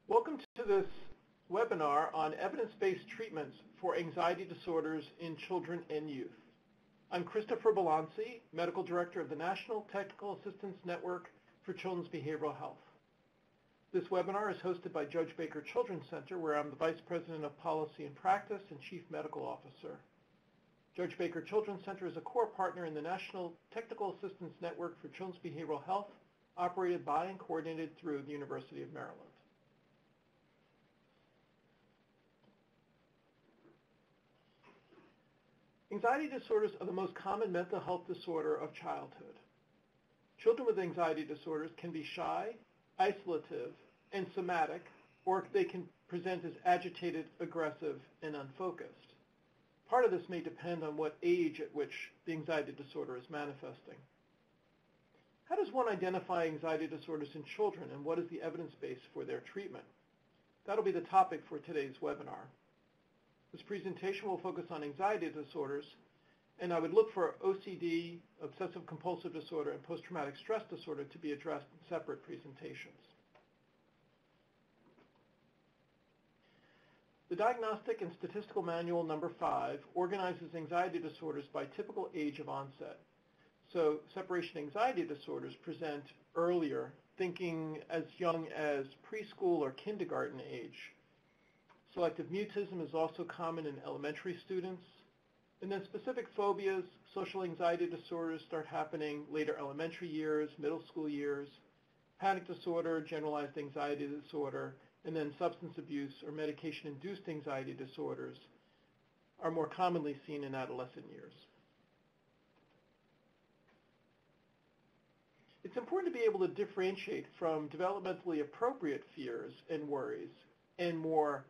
Welcome to this webinar on evidence-based treatments for anxiety disorders in children and youth. I'm Christopher Belanci, Medical Director of the National Technical Assistance Network for Children's Behavioral Health. This webinar is hosted by Judge Baker Children's Center, where I'm the Vice President of Policy and Practice and Chief Medical Officer. Judge Baker Children's Center is a core partner in the National Technical Assistance Network for Children's Behavioral Health, operated by and coordinated through the University of Maryland. Anxiety disorders are the most common mental health disorder of childhood. Children with anxiety disorders can be shy, isolative, and somatic, or they can present as agitated, aggressive, and unfocused. Part of this may depend on what age at which the anxiety disorder is manifesting. How does one identify anxiety disorders in children, and what is the evidence base for their treatment? That'll be the topic for today's webinar. This presentation will focus on anxiety disorders, and I would look for OCD, obsessive compulsive disorder, and post-traumatic stress disorder to be addressed in separate presentations. The Diagnostic and Statistical Manual number 5 organizes anxiety disorders by typical age of onset. So separation anxiety disorders present earlier, thinking as young as preschool or kindergarten age. Selective mutism is also common in elementary students. And then specific phobias, social anxiety disorders start happening later elementary years, middle school years. Panic disorder, generalized anxiety disorder, and then substance abuse or medication-induced anxiety disorders are more commonly seen in adolescent years. It's important to be able to differentiate from developmentally appropriate fears and worries and more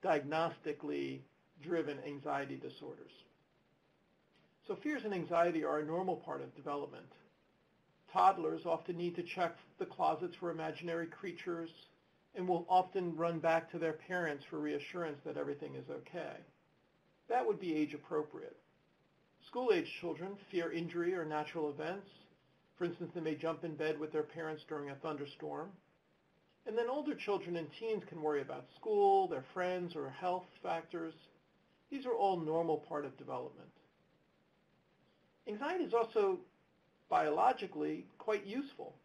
diagnostically driven anxiety disorders. So fears and anxiety are a normal part of development. Toddlers often need to check the closets for imaginary creatures and will often run back to their parents for reassurance that everything is okay. That would be age appropriate. School-age children fear injury or natural events. For instance, they may jump in bed with their parents during a thunderstorm. And then older children and teens can worry about school, their friends, or health factors. These are all normal part of development. Anxiety is also biologically quite useful.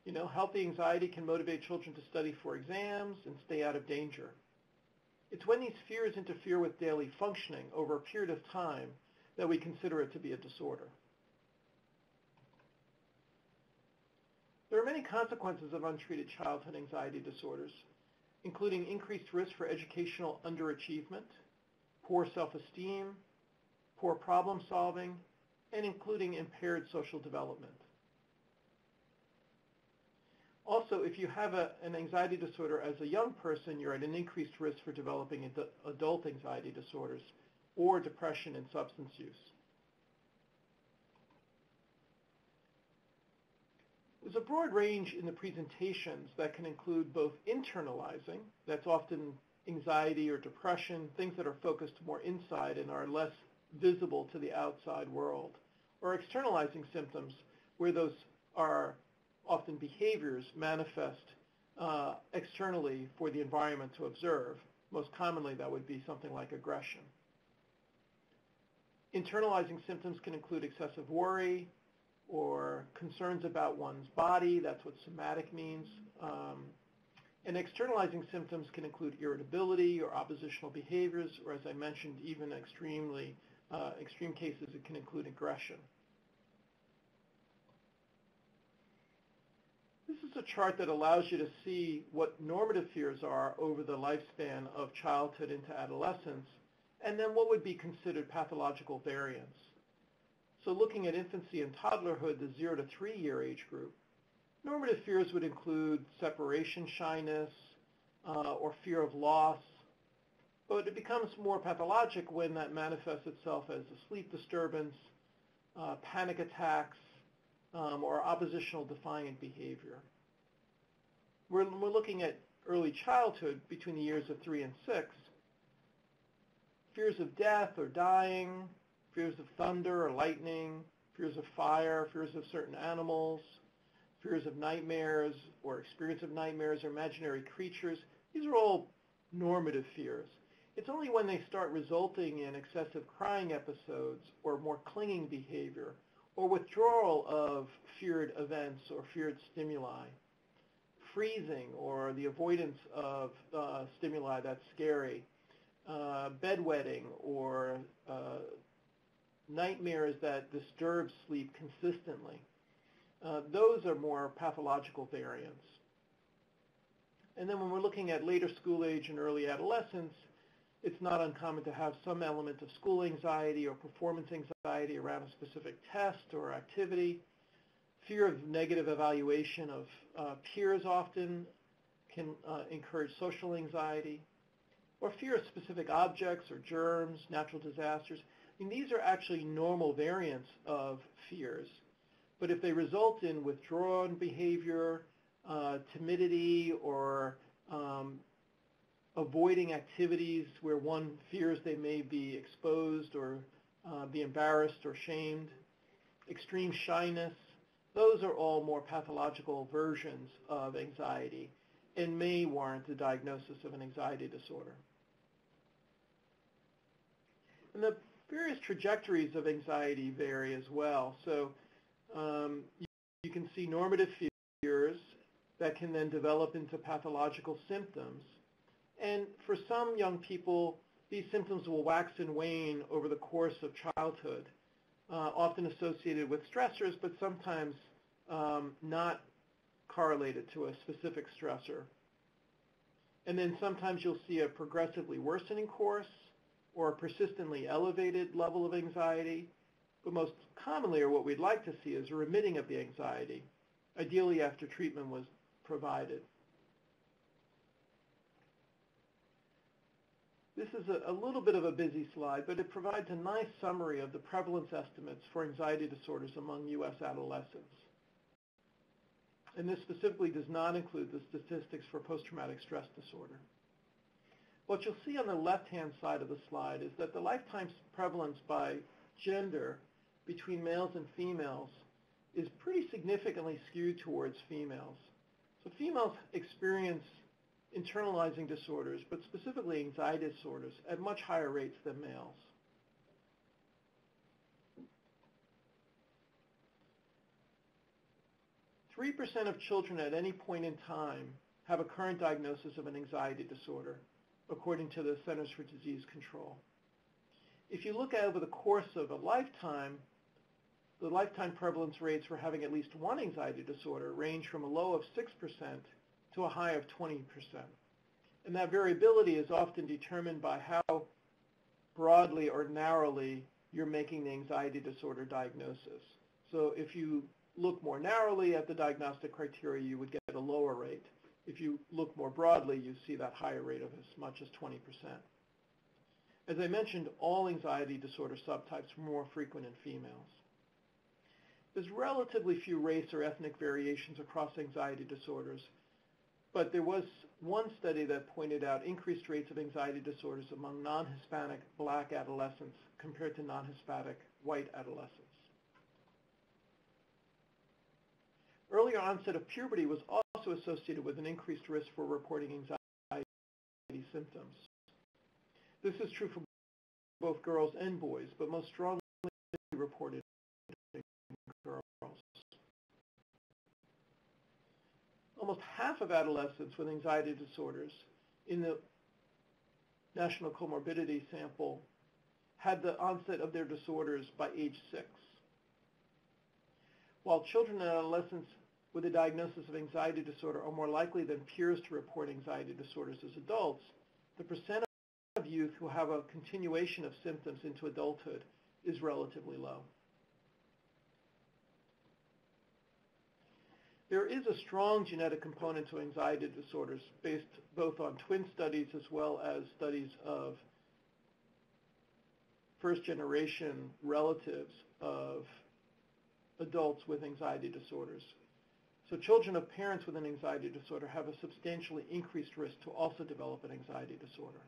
You know, healthy anxiety can motivate children to study for exams and stay out of danger. It's when these fears interfere with daily functioning over a period of time that we consider it to be a disorder. There are many consequences of untreated childhood anxiety disorders, including increased risk for educational underachievement, poor self-esteem, poor problem solving, and including impaired social development. Also, if you have an anxiety disorder as a young person, you're at an increased risk for developing adult anxiety disorders or depression and substance use. There's a broad range in the presentations that can include both internalizing, that's often anxiety or depression, things that are focused more inside and are less visible to the outside world, or externalizing symptoms where those are often behaviors manifest externally for the environment to observe. Most commonly, that would be something like aggression. Internalizing symptoms can include excessive worry or concerns about one's body. That's what somatic means. And externalizing symptoms can include irritability or oppositional behaviors, or as I mentioned, even extreme cases, it can include aggression. This is a chart that allows you to see what normative fears are over the lifespan of childhood into adolescence, and then what would be considered pathological variants. So looking at infancy and toddlerhood, the 0 to 3 year age group, normative fears would include separation shyness or fear of loss, but it becomes more pathologic when that manifests itself as a sleep disturbance, panic attacks, or oppositional defiant behavior. When we're looking at early childhood between the years of 3 and 6, fears of death or dying, fears of thunder or lightning, fears of fire, fears of certain animals, fears of nightmares or experience of nightmares or imaginary creatures. These are all normative fears. It's only when they start resulting in excessive crying episodes or more clinging behavior or withdrawal of feared events or feared stimuli, freezing or the avoidance of stimuli that's scary, bedwetting or nightmares that disturb sleep consistently. Those are more pathological variants. And then when we're looking at later school age and early adolescence, it's not uncommon to have some element of school anxiety or performance anxiety around a specific test or activity. Fear of negative evaluation of peers often can encourage social anxiety, or fear of specific objects or germs, natural disasters. I mean, these are actually normal variants of fears, but if they result in withdrawn behavior, timidity, or avoiding activities where one fears they may be exposed or be embarrassed or shamed, extreme shyness, those are all more pathological versions of anxiety and may warrant the diagnosis of an anxiety disorder. And the various trajectories of anxiety vary as well. So you can see normative fears that can then develop into pathological symptoms. And for some young people, these symptoms will wax and wane over the course of childhood, often associated with stressors, but sometimes not correlated to a specific stressor. And then sometimes you'll see a progressively worsening course or a persistently elevated level of anxiety. But most commonly, or what we'd like to see, is a remitting of the anxiety, ideally after treatment was provided. This is a little bit of a busy slide, but it provides a nice summary of the prevalence estimates for anxiety disorders among U.S. adolescents. And this specifically does not include the statistics for post-traumatic stress disorder. What you'll see on the left-hand side of the slide is that the lifetime prevalence by gender between males and females is pretty significantly skewed towards females. So females experience internalizing disorders, but specifically anxiety disorders, at much higher rates than males. Three 3% of children at any point in time have a current diagnosis of an anxiety disorder, according to the Centers for Disease Control. If you look at over the course of a lifetime, the lifetime prevalence rates for having at least one anxiety disorder range from a low of 6% to a high of 20%. And that variability is often determined by how broadly or narrowly you're making the anxiety disorder diagnosis. So if you look more narrowly at the diagnostic criteria, you would get a lower rate. If you look more broadly, you see that higher rate of as much as 20%. As I mentioned, all anxiety disorder subtypes are more frequent in females. There's relatively few race or ethnic variations across anxiety disorders, but there was one study that pointed out increased rates of anxiety disorders among non-Hispanic Black adolescents compared to non-Hispanic white adolescents. Earlier onset of puberty was also associated with an increased risk for reporting anxiety symptoms. This is true for both girls and boys, but most strongly reported in girls. Almost half of adolescents with anxiety disorders in the National Comorbidity Sample had the onset of their disorders by age 6. While children and adolescents with a diagnosis of anxiety disorder are more likely than peers to report anxiety disorders as adults, the percent of youth who have a continuation of symptoms into adulthood is relatively low. There is a strong genetic component to anxiety disorders based both on twin studies as well as studies of first-generation relatives of adults with anxiety disorders. So children of parents with an anxiety disorder have a substantially increased risk to also develop an anxiety disorder.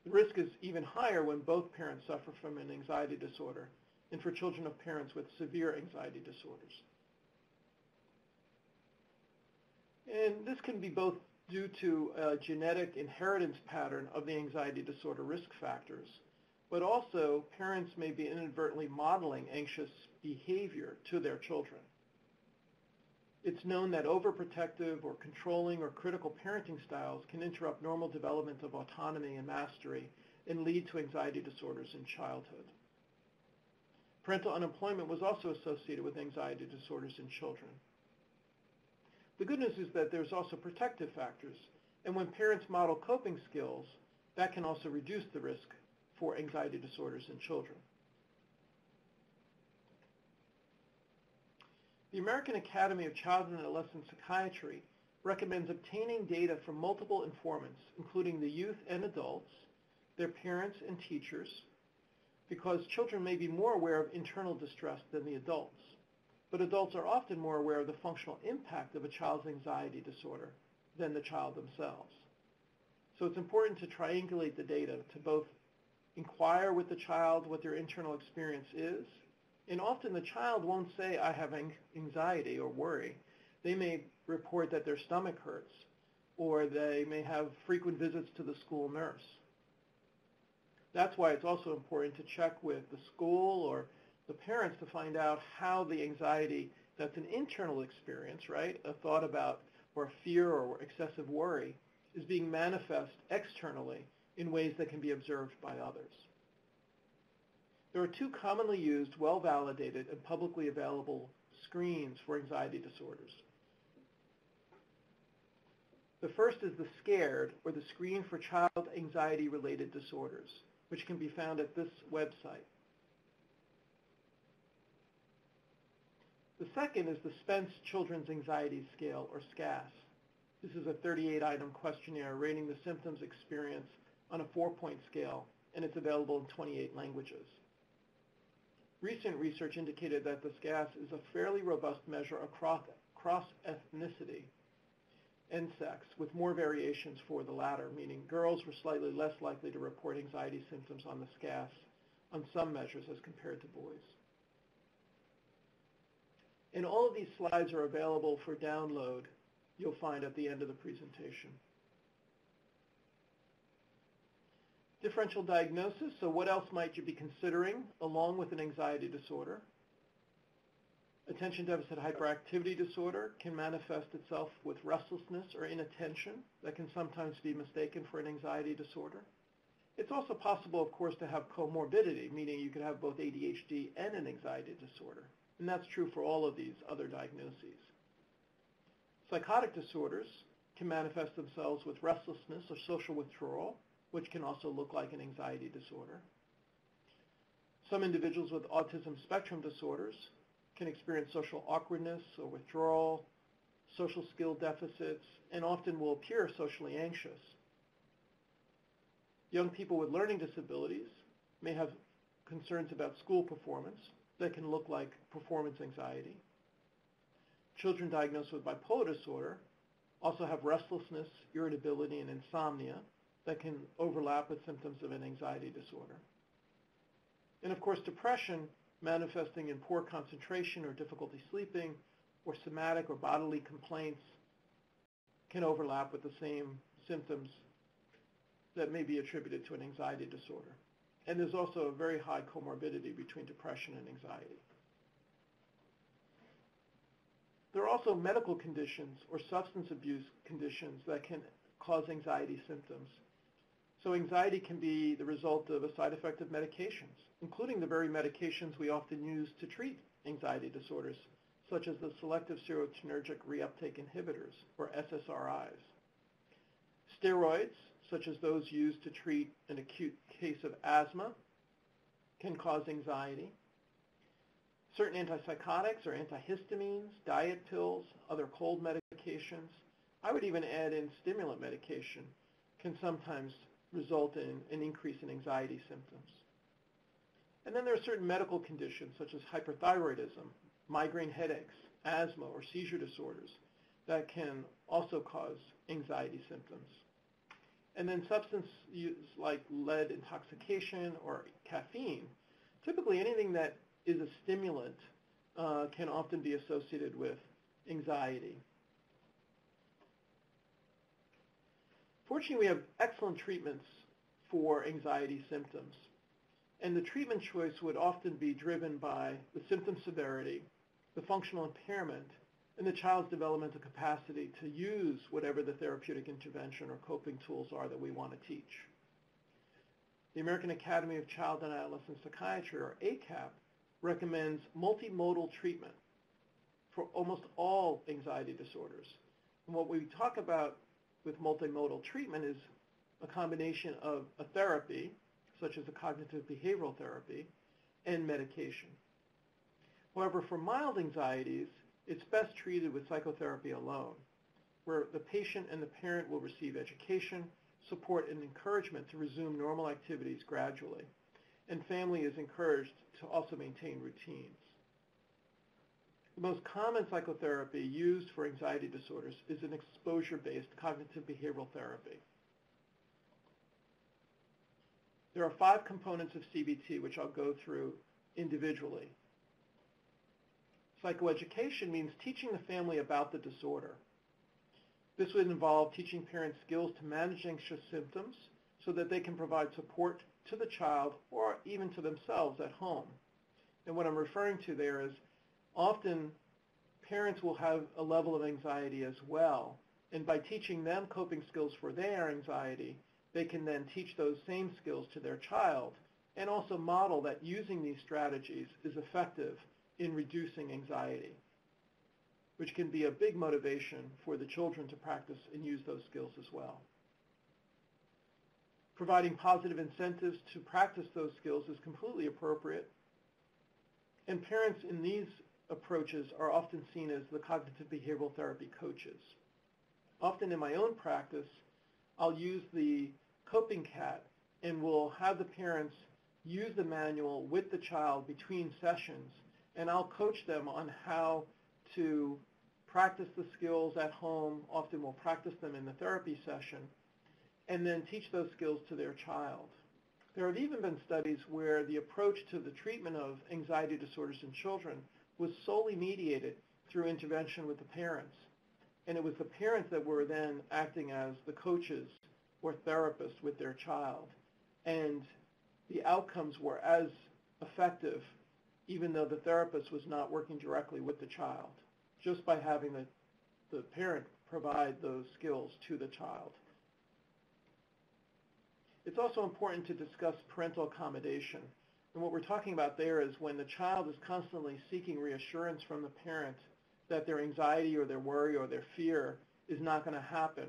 The risk is even higher when both parents suffer from an anxiety disorder and for children of parents with severe anxiety disorders. And this can be both due to a genetic inheritance pattern of the anxiety disorder risk factors, but also parents may be inadvertently modeling anxious behavior to their children. It's known that overprotective or controlling or critical parenting styles can interrupt normal development of autonomy and mastery and lead to anxiety disorders in childhood. Parental unemployment was also associated with anxiety disorders in children. The good news is that there's also protective factors, and when parents model coping skills, that can also reduce the risk for anxiety disorders in children. The American Academy of Child and Adolescent Psychiatry recommends obtaining data from multiple informants, including the youth and adults, their parents and teachers, because children may be more aware of internal distress than the adults. But adults are often more aware of the functional impact of a child's anxiety disorder than the child themselves. So it's important to triangulate the data to both inquire with the child what their internal experience is, and often the child won't say, I have anxiety or worry. They may report that their stomach hurts, or they may have frequent visits to the school nurse. That's why it's also important to check with the school or the parents to find out how the anxiety that's an internal experience, right, a thought about or a fear or excessive worry, is being manifest externally in ways that can be observed by others. There are two commonly used, well-validated, and publicly available screens for anxiety disorders. The first is the SCARED, or the Screen for Child Anxiety-Related Disorders, which can be found at this website. The second is the Spence Children's Anxiety Scale, or SCAS. This is a 38-item questionnaire rating the symptoms experience on a 4-point scale, and it's available in 28 languages. Recent research indicated that the SCAS is a fairly robust measure across ethnicity and sex, with more variations for the latter, meaning girls were slightly less likely to report anxiety symptoms on the SCAS on some measures as compared to boys. And all of these slides are available for download, you'll find at the end of the presentation. Differential diagnosis, so what else might you be considering along with an anxiety disorder? Attention deficit hyperactivity disorder can manifest itself with restlessness or inattention that can sometimes be mistaken for an anxiety disorder. It's also possible, of course, to have comorbidity, meaning you could have both ADHD and an anxiety disorder. And that's true for all of these other diagnoses. Psychotic disorders can manifest themselves with restlessness or social withdrawal, which can also look like an anxiety disorder. Some individuals with autism spectrum disorders can experience social awkwardness or withdrawal, social skill deficits, and often will appear socially anxious. Young people with learning disabilities may have concerns about school performance that can look like performance anxiety. Children diagnosed with bipolar disorder also have restlessness, irritability, and insomnia that can overlap with symptoms of an anxiety disorder. And of course, depression manifesting in poor concentration or difficulty sleeping or somatic or bodily complaints can overlap with the same symptoms that may be attributed to an anxiety disorder. And there's also a very high comorbidity between depression and anxiety. There are also medical conditions or substance abuse conditions that can cause anxiety symptoms. So anxiety can be the result of a side effect of medications, including the very medications we often use to treat anxiety disorders, such as the selective serotonergic reuptake inhibitors, or SSRIs. Steroids, such as those used to treat an acute case of asthma, can cause anxiety. Certain antipsychotics or antihistamines, diet pills, other cold medications, I would even add in stimulant medication, can sometimes result in an increase in anxiety symptoms. And then there are certain medical conditions such as hyperthyroidism, migraine headaches, asthma, or seizure disorders that can also cause anxiety symptoms. And then substance use like lead intoxication or caffeine, typically anything that is a stimulant can often be associated with anxiety. Fortunately, we have excellent treatments for anxiety symptoms. And the treatment choice would often be driven by the symptom severity, the functional impairment, and the child's developmental capacity to use whatever the therapeutic intervention or coping tools are that we want to teach. The American Academy of Child and Adolescent Psychiatry, or ACAP, recommends multimodal treatment for almost all anxiety disorders. And what we talk about with multimodal treatment is a combination of a therapy, such as a cognitive behavioral therapy, and medication. However, for mild anxieties, it's best treated with psychotherapy alone, where the patient and the parent will receive education, support, and encouragement to resume normal activities gradually, and family is encouraged to also maintain routines. The most common psychotherapy used for anxiety disorders is an exposure-based cognitive behavioral therapy. There are 5 components of CBT, which I'll go through individually. Psychoeducation means teaching the family about the disorder. This would involve teaching parents skills to manage anxious symptoms so that they can provide support to the child or even to themselves at home. And what I'm referring to there is often parents will have a level of anxiety as well, and by teaching them coping skills for their anxiety, they can then teach those same skills to their child and also model that using these strategies is effective in reducing anxiety, which can be a big motivation for the children to practice and use those skills as well. Providing positive incentives to practice those skills is completely appropriate, and parents in these approaches are often seen as the cognitive behavioral therapy coaches. Often in my own practice, I'll use the coping cat and will have the parents use the manual with the child between sessions, and I'll coach them on how to practice the skills at home. Often we'll practice them in the therapy session and then teach those skills to their child. There have even been studies where the approach to the treatment of anxiety disorders in children was solely mediated through intervention with the parents. And it was the parents that were then acting as the coaches or therapists with their child. And the outcomes were as effective even though the therapist was not working directly with the child, just by having the parent provide those skills to the child. It's also important to discuss parental accommodation. And what we're talking about there is when the child is constantly seeking reassurance from the parent that their anxiety or their worry or their fear is not going to happen.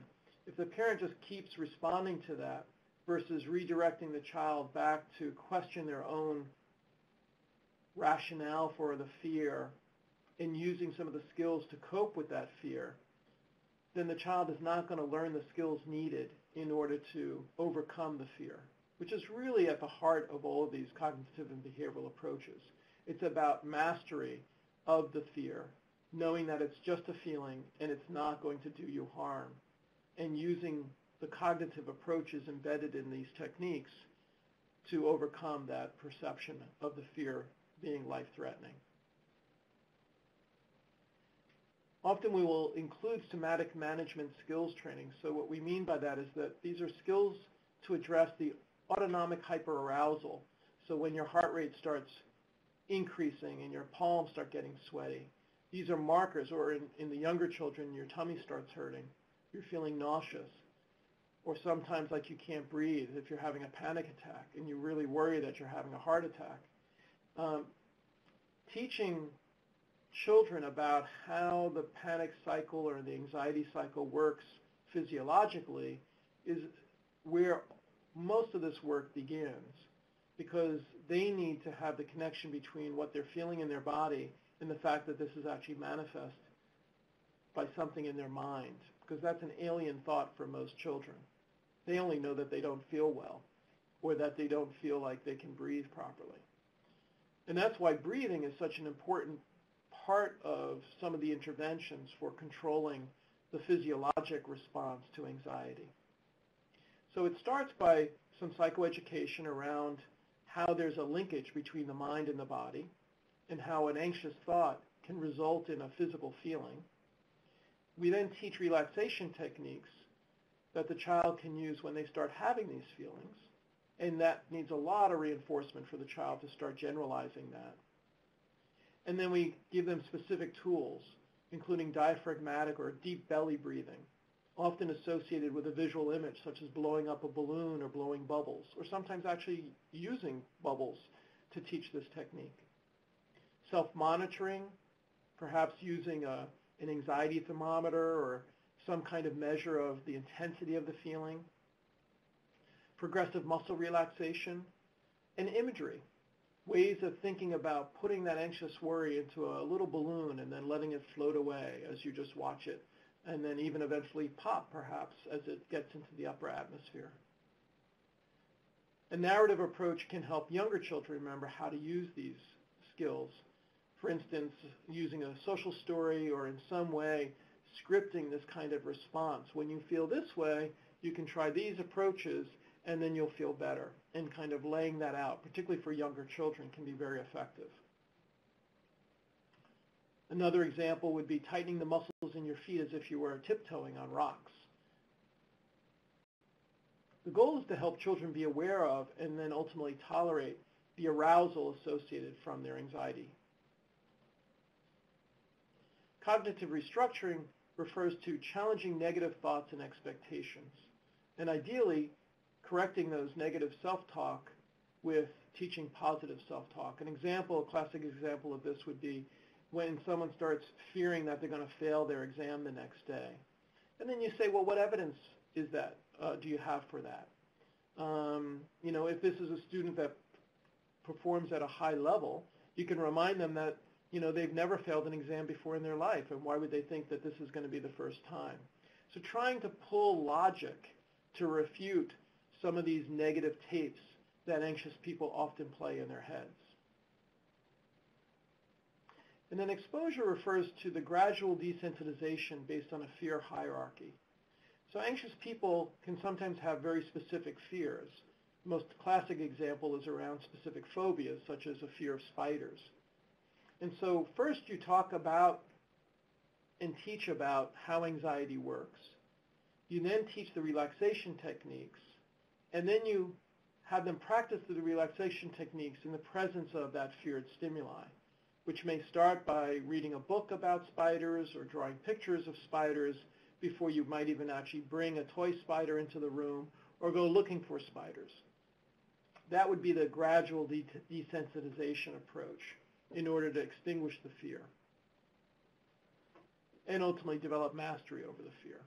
If the parent just keeps responding to that versus redirecting the child back to question their own rationale for the fear and using some of the skills to cope with that fear, then the child is not going to learn the skills needed in order to overcome the fear, which is really at the heart of all of these cognitive and behavioral approaches. It's about mastery of the fear, knowing that it's just a feeling and it's not going to do you harm, and using the cognitive approaches embedded in these techniques to overcome that perception of the fear being life-threatening. Often we will include somatic management skills training. So what we mean by that is that these are skills to address the autonomic hyperarousal. So when your heart rate starts increasing and your palms start getting sweaty, these are markers, or in the younger children, your tummy starts hurting, you're feeling nauseous, or sometimes like you can't breathe if you're having a panic attack and you really worry that you're having a heart attack. Teaching children about how the panic cycle or the anxiety cycle works physiologically is where most of this work begins, because they need to have the connection between what they're feeling in their body and the fact that this is actually manifest by something in their mind, because that's an alien thought for most children. They only know that they don't feel well or that they don't feel like they can breathe properly. And that's why breathing is such an important part of some of the interventions for controlling the physiologic response to anxiety. So it starts by some psychoeducation around how there's a linkage between the mind and the body, and how an anxious thought can result in a physical feeling. We then teach relaxation techniques that the child can use when they start having these feelings, and that needs a lot of reinforcement for the child to start generalizing that. And then we give them specific tools, including diaphragmatic or deep belly breathing, often associated with a visual image such as blowing up a balloon or blowing bubbles, or sometimes actually using bubbles to teach this technique. Self-monitoring, perhaps using an anxiety thermometer or some kind of measure of the intensity of the feeling. Progressive muscle relaxation, and imagery, ways of thinking about putting that anxious worry into a little balloon and then letting it float away as you just watch it, and then even eventually pop, perhaps, as it gets into the upper atmosphere. A narrative approach can help younger children remember how to use these skills. For instance, using a social story or in some way scripting this kind of response. When you feel this way, you can try these approaches and then you'll feel better. And kind of laying that out, particularly for younger children, can be very effective. Another example would be tightening the muscles in your feet as if you were tiptoeing on rocks. The goal is to help children be aware of and then ultimately tolerate the arousal associated from their anxiety. Cognitive restructuring refers to challenging negative thoughts and expectations, and ideally correcting those negative self-talk with teaching positive self-talk. A classic example of this would be when someone starts fearing that they're going to fail their exam the next day. And then you say, well, what evidence is that? Do you have for that? If this is a student that performs at a high level, you can remind them that they've never failed an exam before in their life, and why would they think that this is going to be the first time? So trying to pull logic to refute some of these negative tapes that anxious people often play in their heads. And then exposure refers to the gradual desensitization based on a fear hierarchy. So anxious people can sometimes have very specific fears. The most classic example is around specific phobias, such as a fear of spiders. And so first you talk about and teach about how anxiety works. You then teach the relaxation techniques, and then you have them practice the relaxation techniques in the presence of that feared stimuli, which may start by reading a book about spiders or drawing pictures of spiders before you might even actually bring a toy spider into the room or go looking for spiders. That would be the gradual desensitization approach in order to extinguish the fear and ultimately develop mastery over the fear.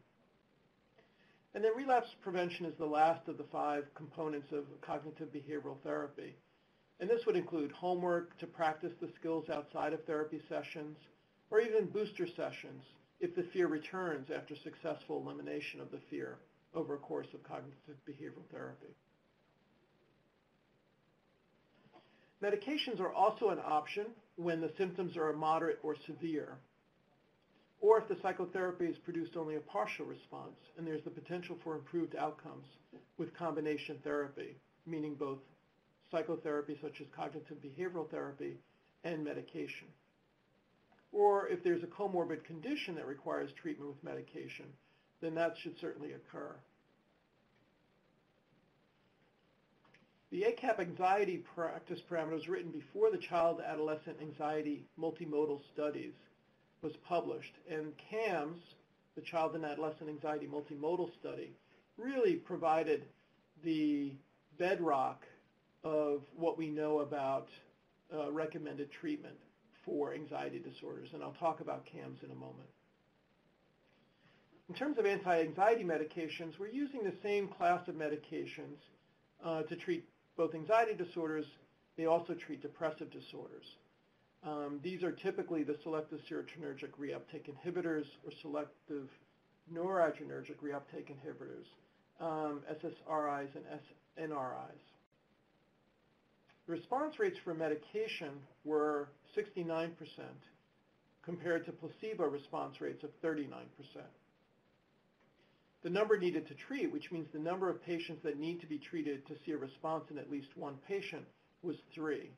And then relapse prevention is the last of the 5 components of cognitive behavioral therapy. And this would include homework to practice the skills outside of therapy sessions, or even booster sessions if the fear returns after successful elimination of the fear over a course of cognitive behavioral therapy. Medications are also an option when the symptoms are moderate or severe, or if the psychotherapy has produced only a partial response and there's the potential for improved outcomes with combination therapy, meaning both psychotherapy such as cognitive behavioral therapy and medication. Or if there's a comorbid condition that requires treatment with medication, then that should certainly occur. The ACAP anxiety practice parameters written before the child-adolescent anxiety multimodal studies was published, and CAMS, the Child and Adolescent Anxiety Multimodal Study, really provided the bedrock of what we know about recommended treatment for anxiety disorders, and I'll talk about CAMS in a moment. In terms of anti-anxiety medications, we're using the same class of medications to treat both anxiety disorders. They also treat depressive disorders. These are typically the selective serotonergic reuptake inhibitors or selective noradrenergic reuptake inhibitors, SSRIs and SNRIs. The response rates for medication were 69% compared to placebo response rates of 39%. The number needed to treat, which means the number of patients that need to be treated to see a response in at least one patient, was 3,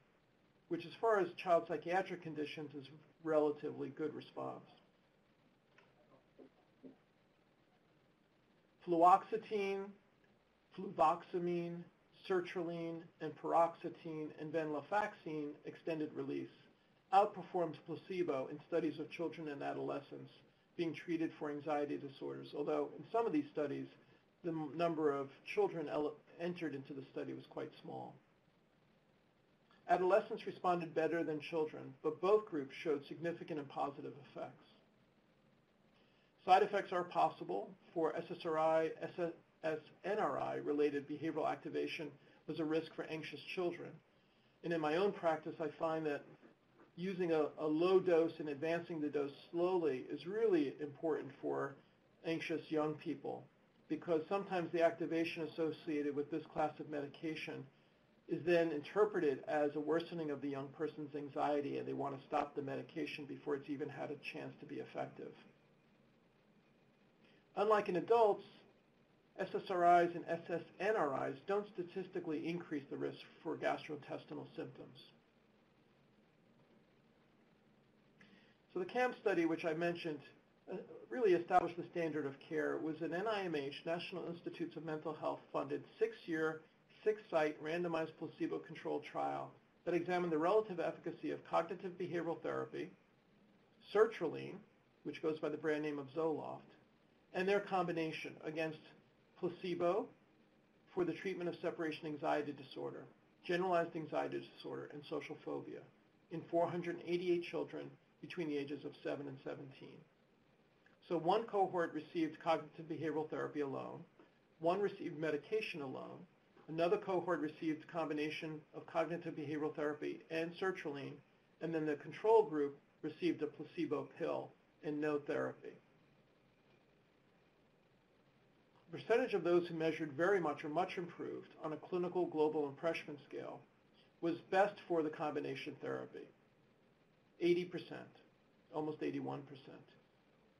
which as far as child psychiatric conditions is relatively good response. Fluoxetine, fluvoxamine, sertraline, and paroxetine and venlafaxine extended release outperformed placebo in studies of children and adolescents being treated for anxiety disorders, although in some of these studies, the number of children entered into the study was quite small. Adolescents responded better than children, but both groups showed significant and positive effects. Side effects are possible. For SSRI, SSNRI-related behavioral activation was a risk for anxious children. And in my own practice, I find that using a low dose and advancing the dose slowly is really important for anxious young people, because sometimes the activation associated with this class of medication is then interpreted as a worsening of the young person's anxiety, and they want to stop the medication before it's even had a chance to be effective. Unlike in adults, SSRIs and SSNRIs don't statistically increase the risk for gastrointestinal symptoms. So the CAM study, which I mentioned, really established the standard of care. It was an NIMH, National Institutes of Mental Health, funded 6-year, 6-site randomized placebo-controlled trial that examined the relative efficacy of cognitive behavioral therapy, sertraline, which goes by the brand name of Zoloft, and their combination against placebo for the treatment of separation anxiety disorder, generalized anxiety disorder, and social phobia in 488 children between the ages of 7 and 17. So one cohort received cognitive behavioral therapy alone, one received medication alone, another cohort received a combination of cognitive behavioral therapy and sertraline, and then the control group received a placebo pill and no therapy. The percentage of those who measured very much or much improved on a clinical global impression scale was best for the combination therapy. 80%, almost 81%,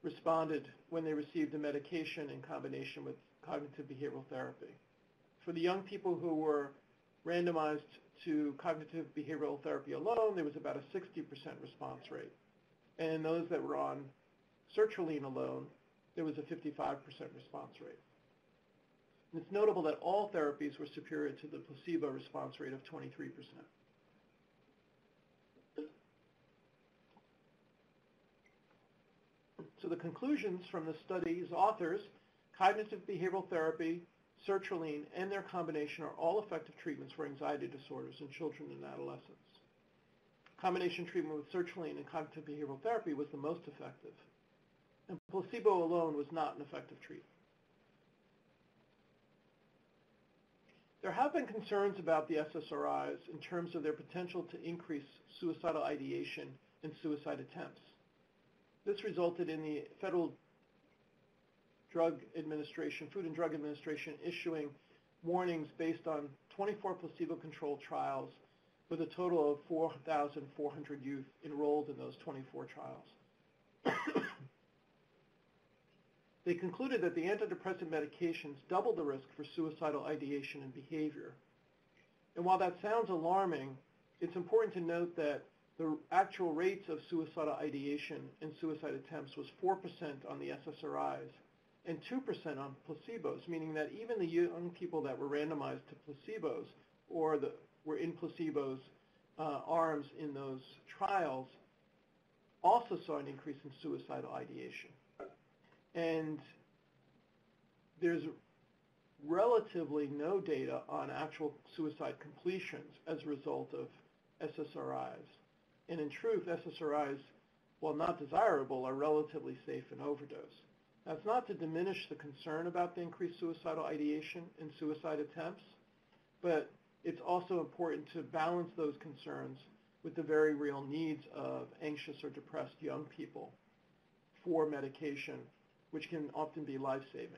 responded when they received the medication in combination with cognitive behavioral therapy. For the young people who were randomized to cognitive behavioral therapy alone, there was about a 60% response rate. And those that were on sertraline alone, there was a 55% response rate. And it's notable that all therapies were superior to the placebo response rate of 23%. So the conclusions from the study's authors, cognitive behavioral therapy, sertraline, and their combination are all effective treatments for anxiety disorders in children and adolescents. Combination treatment with sertraline and cognitive behavioral therapy was the most effective, and placebo alone was not an effective treatment. There have been concerns about the SSRIs in terms of their potential to increase suicidal ideation and suicide attempts. This resulted in the Federal Drug Administration, Food and Drug Administration, issuing warnings based on 24 placebo-controlled trials with a total of 4,400 youth enrolled in those 24 trials. They concluded that the antidepressant medications double the risk for suicidal ideation and behavior. And while that sounds alarming, it's important to note that the actual rates of suicidal ideation and suicide attempts was 4% on the SSRIs and 2% on placebos, meaning that even the young people that were randomized to placebos or were in placebos' arms in those trials also saw an increase in suicidal ideation. And there's relatively no data on actual suicide completions as a result of SSRIs. And in truth, SSRIs, while not desirable, are relatively safe in overdose. That's not to diminish the concern about the increased suicidal ideation and suicide attempts, but it's also important to balance those concerns with the very real needs of anxious or depressed young people for medication, which can often be life-saving.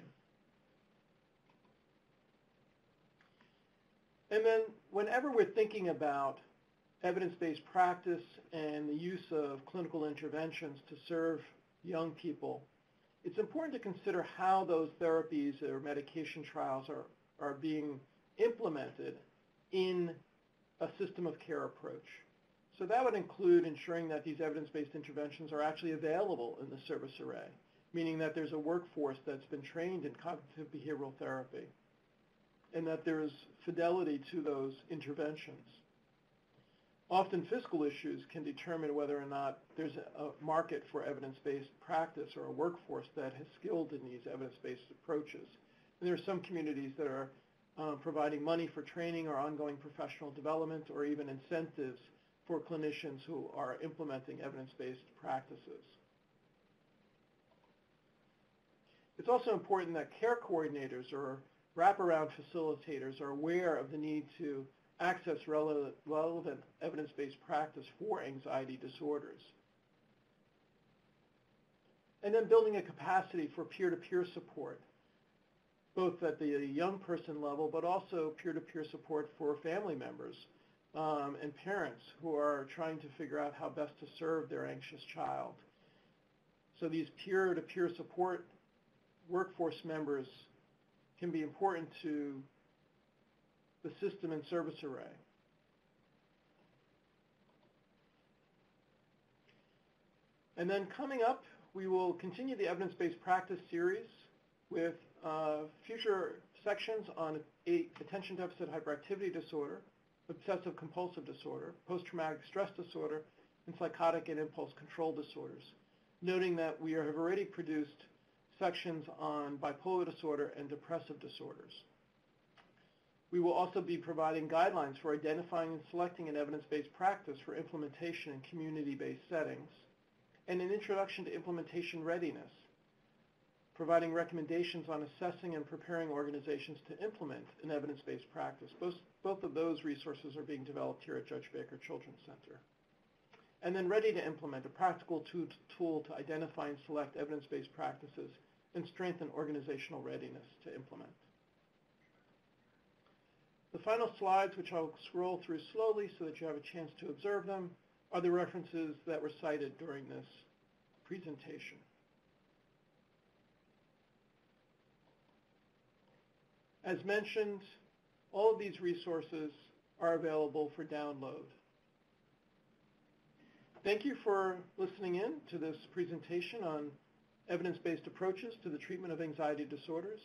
And then whenever we're thinking about evidence-based practice and the use of clinical interventions to serve young people, it's important to consider how those therapies or medication trials are being implemented in a system of care approach. So that would include ensuring that these evidence-based interventions are actually available in the service array, meaning that there's a workforce that's been trained in cognitive behavioral therapy and that there's fidelity to those interventions. Often fiscal issues can determine whether or not there's a market for evidence-based practice or a workforce that is skilled in these evidence-based approaches. And there are some communities that are providing money for training or ongoing professional development or even incentives for clinicians who are implementing evidence-based practices. It's also important that care coordinators or wraparound facilitators are aware of the need to access relevant evidence-based practice for anxiety disorders. And then building a capacity for peer-to-peer support, both at the young person level, but also peer-to-peer support for family members and parents who are trying to figure out how best to serve their anxious child. So these peer-to-peer support workforce members can be important to the system and service array. And then coming up, we will continue the evidence-based practice series with future sections on attention deficit hyperactivity disorder, obsessive compulsive disorder, post-traumatic stress disorder, and psychotic and impulse control disorders, noting that we have already produced sections on bipolar disorder and depressive disorders. We will also be providing guidelines for identifying and selecting an evidence-based practice for implementation in community-based settings, and an introduction to implementation readiness, providing recommendations on assessing and preparing organizations to implement an evidence-based practice. Both of those resources are being developed here at Judge Baker Children's Center. And then ready to implement, a practical tool to identify and select evidence-based practices and strengthen organizational readiness to implement. The final slides, which I'll scroll through slowly so that you have a chance to observe them, are the references that were cited during this presentation. As mentioned, all of these resources are available for download. Thank you for listening in to this presentation on evidence-based approaches to the treatment of anxiety disorders.